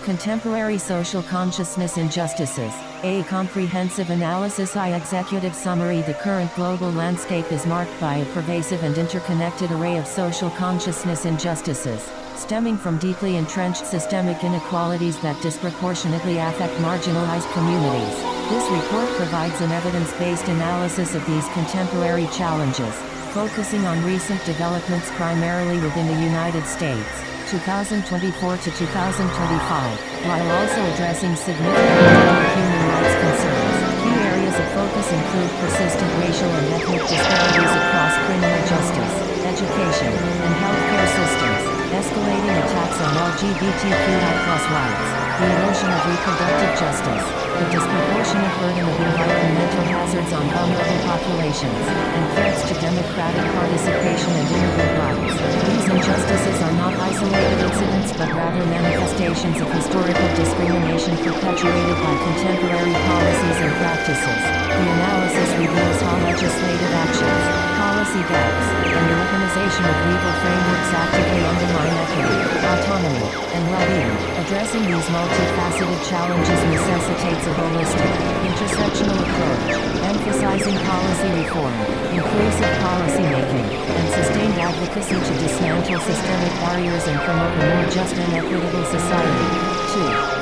Contemporary Social Consciousness Injustices. A comprehensive analysis. Executive summary. The current global landscape is marked by a pervasive and interconnected array of social consciousness injustices, stemming from deeply entrenched systemic inequalities that disproportionately affect marginalized communities. This report provides an evidence-based analysis of these contemporary challenges, focusing on recent developments primarily within the United States, 2024 to 2025, while also addressing significant global human rights concerns. Key areas of focus include persistent racial and ethnic disparities across criminal justice, education, and healthcare systems, escalating attacks on LGBTQI+ rights, the erosion of reproductive justice, the disproportionate burden of environmental hazards on vulnerable populations, and threats to democratic participation and immigrant rights. These injustices are not isolated incidents but rather manifestations of historical discrimination perpetuated by contemporary policies and practices. The analysis reveals how legislative actions, policy gaps, and the weaponization of legal frameworks actively undermine equity, autonomy, and well-being. Addressing these multifaceted challenges necessitates a holistic, intersectional approach, emphasizing policy reform, inclusive policymaking, and sustained advocacy to dismantle systemic barriers and promote a more just and equitable society. 2.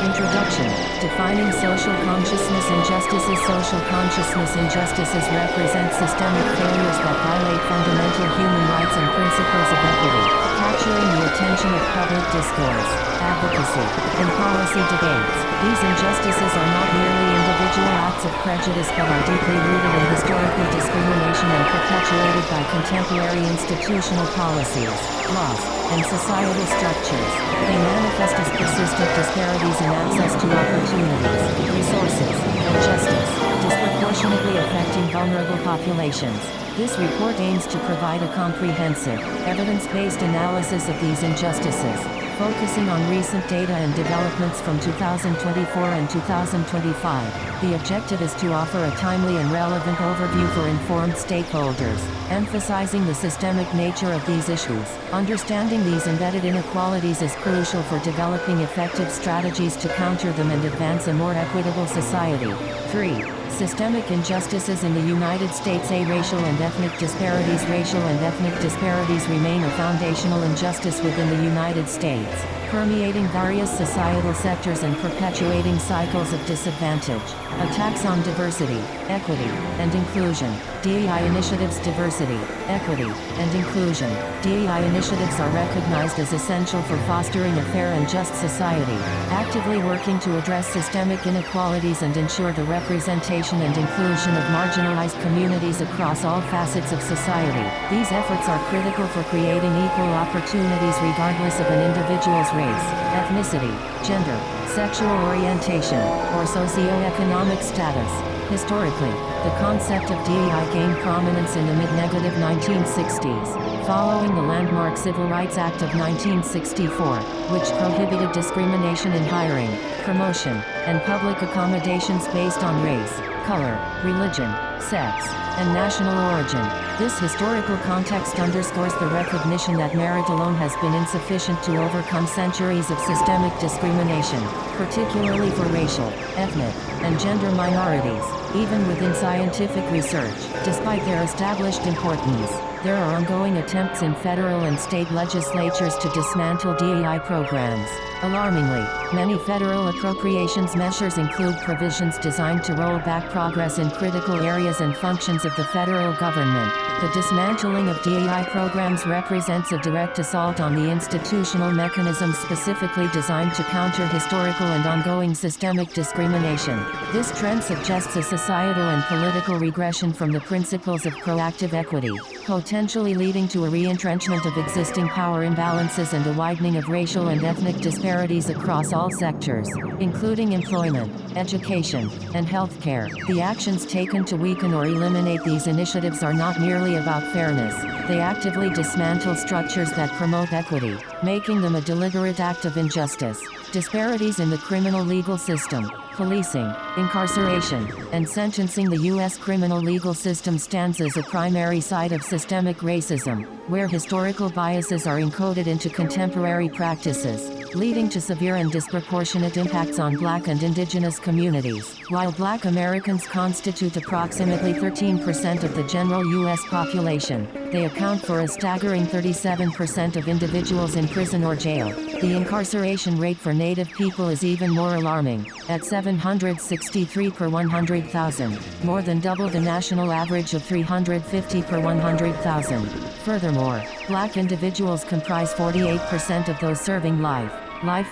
Introduction. Defining social consciousness injustices. Social consciousness injustices represent systemic failures that violate fundamental human rights and principles of equity, capturing the attention of public discourse, advocacy, and policy debates. These injustices are not merely individual acts of prejudice but are deeply rooted in historical discrimination and perpetuated by contemporary institutional policies, laws, and societal structures. They manifest as persistent disparities in access to opportunities, resources, and justice, disproportionately affecting vulnerable populations. This report aims to provide a comprehensive, evidence-based analysis of these injustices, focusing on recent data and developments from 2024 and 2025. The objective is to offer a timely and relevant overview for informed stakeholders, emphasizing the systemic nature of these issues. Understanding these embedded inequalities is crucial for developing effective strategies to counter them and advance a more equitable society. 3. Systemic injustices in the United States. Racial and ethnic disparities. Racial and ethnic disparities remain a foundational injustice within the United States, permeating various societal sectors and perpetuating cycles of disadvantage. Attacks on diversity, equity, and inclusion. DEI initiatives. Diversity, equity, and inclusion. DEI initiatives are recognized as essential for fostering a fair and just society, actively working to address systemic inequalities and ensure the representation and inclusion of marginalized communities across all facets of society. These efforts are critical for creating equal opportunities regardless of an individual's race, ethnicity, gender, sexual orientation, or socioeconomic status. Historically, the concept of DEI gained prominence in the mid-1960s, following the landmark Civil Rights Act of 1964, which prohibited discrimination in hiring, promotion, and public accommodations based on race, color, religion, sex, and national origin. This historical context underscores the recognition that merit alone has been insufficient to overcome centuries of systemic discrimination, particularly for racial, ethnic, and gender minorities. Even within scientific research, despite their established importance, there are ongoing attempts in federal and state legislatures to dismantle DEI programs. Alarmingly, many federal appropriations measures include provisions designed to roll back progress in critical areas and functions of the federal government. The dismantling of DEI programs represents a direct assault on the institutional mechanisms specifically designed to counter historical and ongoing systemic discrimination. This trend suggests a societal and political regression from the principles of proactive equity, potentially leading to a re-entrenchment of existing power imbalances and a widening of racial and ethnic disparities across all sectors, including employment, education, and healthcare. The actions taken to weaken or eliminate these initiatives are not merely about fairness. They actively dismantle structures that promote equity, making them a deliberate act of injustice. Disparities in the criminal legal system, policing, incarceration, and sentencing. The U.S. criminal legal system stands as a primary site of systemic racism, where historical biases are encoded into contemporary practices. leading to severe and disproportionate impacts on Black and Indigenous communities. While Black Americans constitute approximately 13% of the general U.S. population, they account for a staggering 37% of individuals in prison or jail. The incarceration rate for Native people is even more alarming, at 763 per 100,000, more than double the national average of 350 per 100,000. Furthermore, Black individuals comprise 48% of those serving life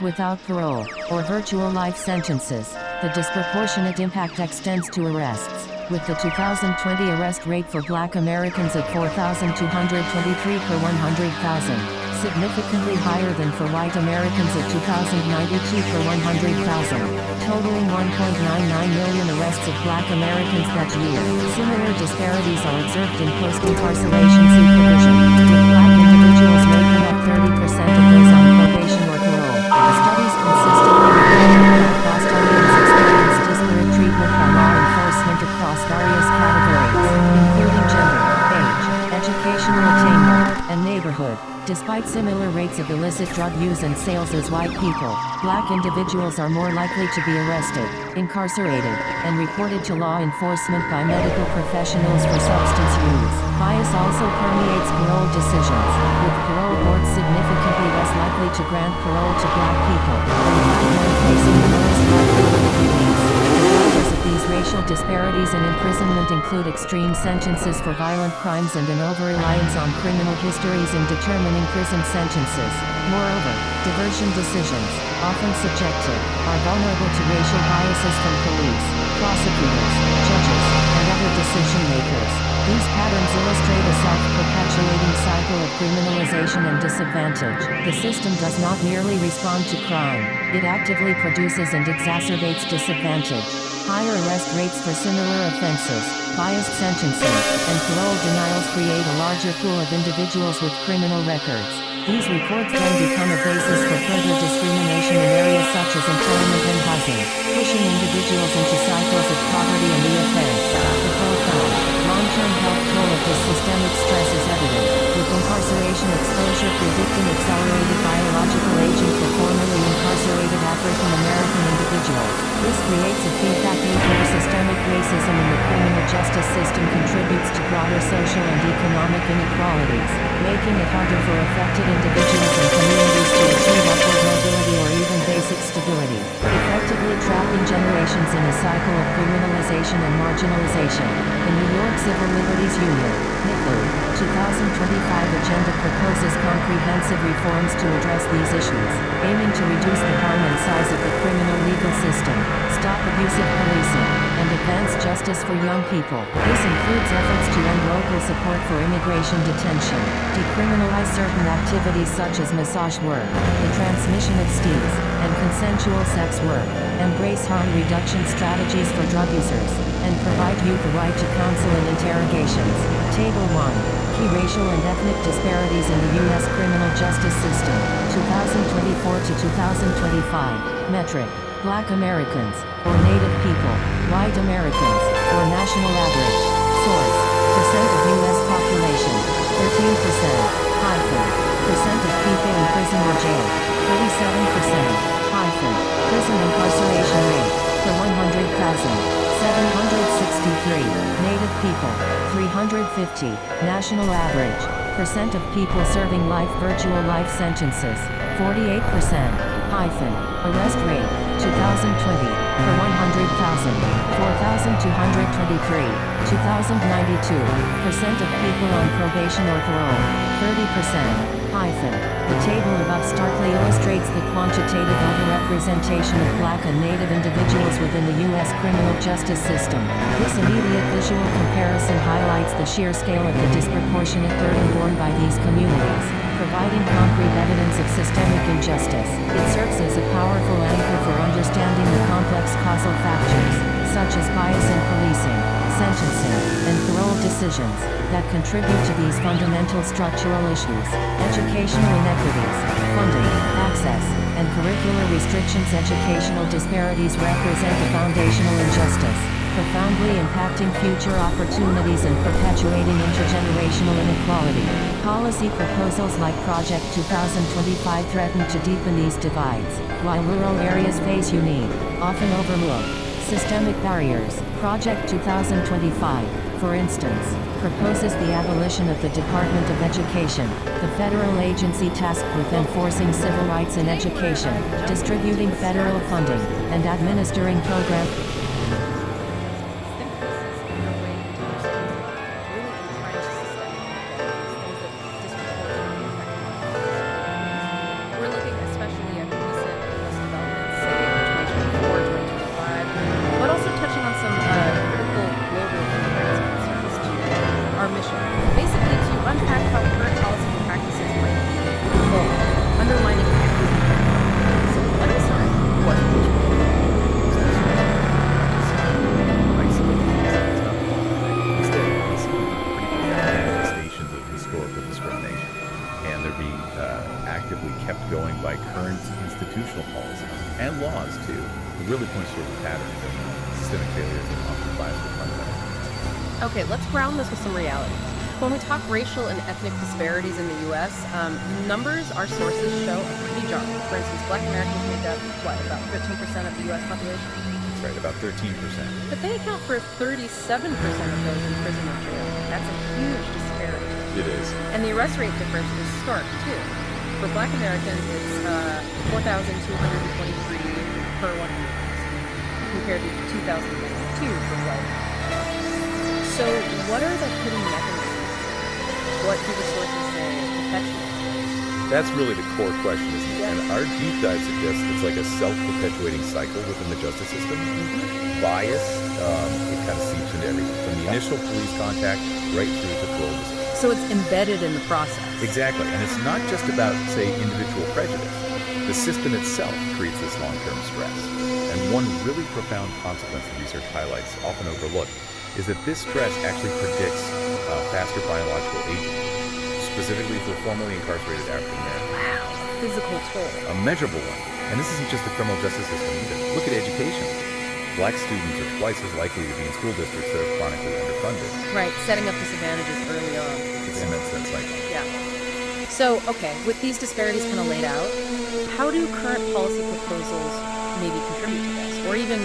without parole, or virtual life sentences. The disproportionate impact extends to arrests, with the 2020 arrest rate for Black Americans at 4,223 per 100,000, significantly higher than for white Americans at 2,092 per 100,000, totaling 1.99 million arrests of Black Americans that year. Similar disparities are observed in post-incarceration supervision, with Black individuals making up 30% of those on probation or parole. Studies consistently report that Bostonians experience disparate treatment by law enforcement across various categories, including gender, age, educational attainment, and neighborhood. Despite similar rates of illicit drug use and sales as white people, Black individuals are more likely to be arrested, incarcerated, and reported to law enforcement by medical professionals for substance use. Bias also permeates parole decisions, with parole boards significantly less likely to grant parole to Black people, and Black men facing the lowest likelihood of release. Drivers of these racial disparities in imprisonment include extreme sentences for violent crimes and an over-reliance on criminal histories in determining prison sentences. Moreover, diversion decisions, often subjective, are vulnerable to racial biases from police, prosecutors, judges, and other decision-makers. These patterns illustrate a self-perpetuating cycle of criminalization and disadvantage. The system does not merely respond to crime, it actively produces and exacerbates disadvantage. Higher arrest rates for similar offenses, biased sentencing, and parole denials create a larger pool of individuals with criminal records. These reports then become a basis for further discrimination in areas such as employment and housing, pushing individuals into cycles of poverty and reoffense. The profound, long-term health toll of this systemic stress is evident, with incarceration exposure predicting accelerated biological aging for formerly incarcerated African American individuals. This creates a feedback loop where systemic racism in the criminal justice system contributes to broader social and economic inequalities, making it harder for affected individuals and communities to achieve upward mobility or even basic stability, effectively trapping generations in a cycle of criminalization and marginalization. The New York Civil Liberties Union, Newbold, 2025 agenda proposes comprehensive reforms to address these issues, aiming to reduce the harm and size of the criminal legal system, stop abusive policing, and advance justice for young people. This includes efforts to end local support for immigration detention, decriminalize certain activities such as massage work, the transmission of STDs, and consensual sex work, embrace harm reduction strategies for drug users, and provide youth the right to counsel and interrogations. Table 1. Key racial and ethnic disparities in the U.S. criminal justice system, 2024 to 2025. Metric: Black Americans, or Native people, white Americans, or national average. Source: percent of U.S. population, 13%, percent of people in prison or jail, 37%, prison incarceration rate, per 100,000. 763, Native people, 350, national average, percent of people serving virtual life sentences, 48%, arrest rate, 2020, per 100,000, 4,223, 2,092, percent of people on probation or parole, 30%, The table above starkly illustrates the quantitative overrepresentation of Black and Native individuals within the U.S. criminal justice system. This immediate visual comparison highlights the sheer scale of the disproportionate burden borne by these communities, providing concrete evidence of systemic injustice. It serves as a powerful anchor for understanding the complex causal factors, such as bias in policing, sentencing, and parole decisions, that contribute to these fundamental structural issues. Educational inequities, funding, access, and curricular restrictions. Educational disparities represent a foundational injustice. profoundly impacting future opportunities and perpetuating intergenerational inequality. Policy proposals like Project 2025 threaten to deepen these divides, while rural areas face unique, often overlooked, systemic barriers. Project 2025, for instance, proposes the abolition of the Department of Education, the federal agency tasked with enforcing civil rights in education, distributing federal funding, and administering programs. We're looking especially at recent U.S. developments, say in 2024, 2025, but also touching on some critical global human rights concerns to our mission. Basically, to unpack how current policies and practices might be undermining equity. So let me start. What is Instead, we see pretty profound manifestations of historical discrimination, and they're being actively kept going by current institutional policies and laws too. It really points towards a pattern of systemic failures and often bias for fundamental. Okay, let's ground this with some realities. When we talk racial and ethnic disparities in the U.S., numbers our sources show are pretty jarring. For instance, Black Americans make up, what, about 15% of the U.S. population? That's right, about 13%. But they account for 37% of those in prison or jail. That's a huge disparity. It is. And the arrest rate difference is stark, too. For Black Americans, it's 4,223 per 100,000, compared to 2,092 for white. So what are the hidden mechanisms? What do the sources say perpetuate? That's really the core question, isn't it? Yeah. And our deep dive suggests it's like a self-perpetuating cycle within the justice system. Bias, it kind of seeps into everything, from the initial police contact right through to parole decisions. So it's embedded in the process. Exactly, and it's not just about, say, individual prejudice. The system itself creates this long-term stress. And one really profound consequence the research highlights, often overlooked, is that this stress actually predicts faster biological aging, specifically for formerly incarcerated African Americans. Wow, physical toll. A measurable one. And this isn't just the criminal justice system either. Look at education. Black students are twice as likely to be in school districts that are chronically underfunded. Right, setting up disadvantages early on. It cements that cycle. Yeah. So, okay, with these disparities kind of laid out, how do current policy proposals maybe contribute to this, or even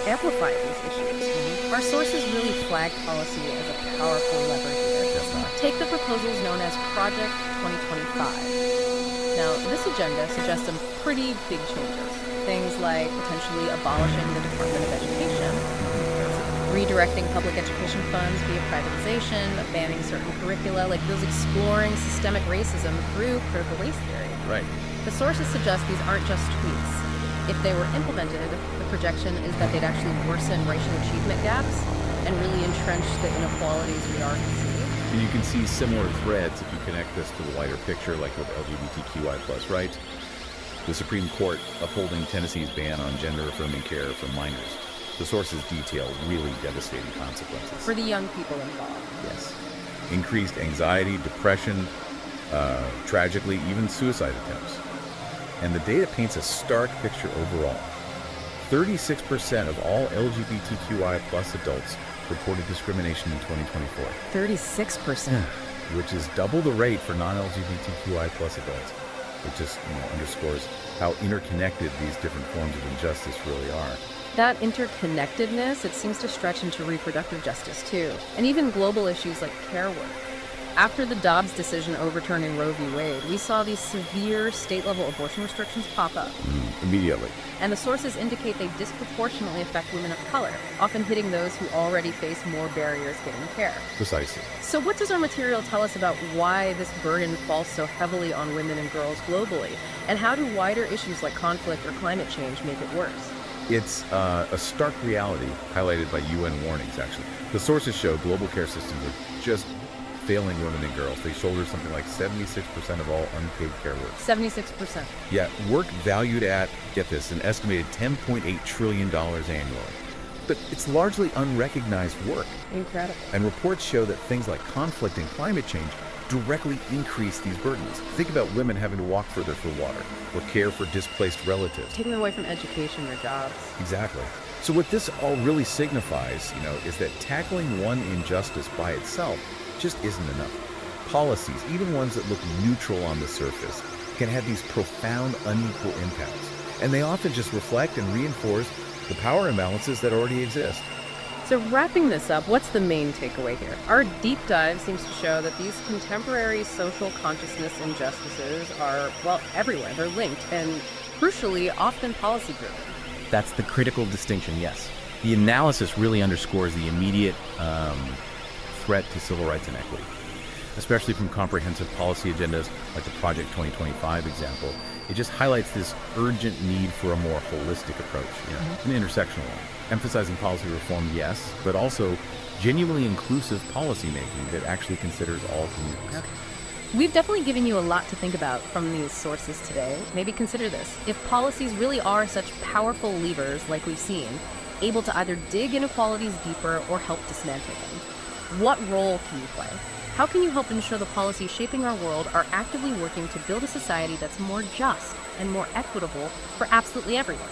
amplify these issues? Our sources really flag policy as a powerful lever here. Yes, ma'am. Take the proposals known as Project 2025. Now, this agenda suggests some pretty big changes. Things like potentially abolishing the Department of Education, redirecting public education funds via privatization, banning certain curricula, like those exploring systemic racism through critical race theory. Right. The sources suggest these aren't just tweaks. If they were implemented, the projection is that they'd actually worsen racial achievement gaps and really entrench the inequalities we already see. And you can see similar threads if you connect this to the wider picture, like with LGBTQI+ rights. The Supreme Court upholding Tennessee's ban on gender-affirming care for minors. The sources detail really devastating consequences. For the young people involved. Yes. Increased anxiety, depression, tragically, even suicide attempts. And the data paints a stark picture overall. 36% of all LGBTQI+ adults reported discrimination in 2024. 36%. Which is double the rate for non-LGBTQI+ adults. It just underscores how interconnected these different forms of injustice really are. That interconnectedness, it seems to stretch into reproductive justice too, and even global issues like care work. After the Dobbs decision overturning Roe v. Wade, we saw these severe state-level abortion restrictions pop up. Immediately. And the sources indicate they disproportionately affect women of color, often hitting those who already face more barriers getting care. Precisely. So what does our material tell us about why this burden falls so heavily on women and girls globally? And how do wider issues like conflict or climate change make it worse? It's a stark reality highlighted by UN warnings, actually. The sources show global care systems are just failing women and girls. They shoulder something like 76% of all unpaid care work. 76%. Yeah, work valued at, get this, an estimated $10.8 trillion annually. But it's largely unrecognized work. Incredible. And reports show that things like conflict and climate change directly increase these burdens. Think about women having to walk further for water or care for displaced relatives. Taking them away from education or jobs. Exactly. So what this all really signifies, is that tackling one injustice by itself just isn't enough. Policies, even ones that look neutral on the surface, can have these profound unequal impacts. And they often just reflect and reinforce the power imbalances that already exist. So wrapping this up, what's the main takeaway here? Our deep dive seems to show that these contemporary social consciousness injustices are, well, everywhere. They're linked and, crucially, often policy-driven. That's the critical distinction, yes. The analysis really underscores the immediate threat to civil rights and equity, especially from comprehensive policy agendas like the Project 2025 example. It just highlights this urgent need for a more holistic approach, an intersectional one, emphasizing policy reform, yes, but also genuinely inclusive policymaking that actually considers all communities. Okay. We've definitely given you a lot to think about from these sources today. Maybe consider this. If policies really are such powerful levers like we've seen, able to either dig inequalities deeper or help dismantle them, what role can you play? How can you help ensure the policies shaping our world are actively working to build a society that's more just and more equitable for absolutely everyone?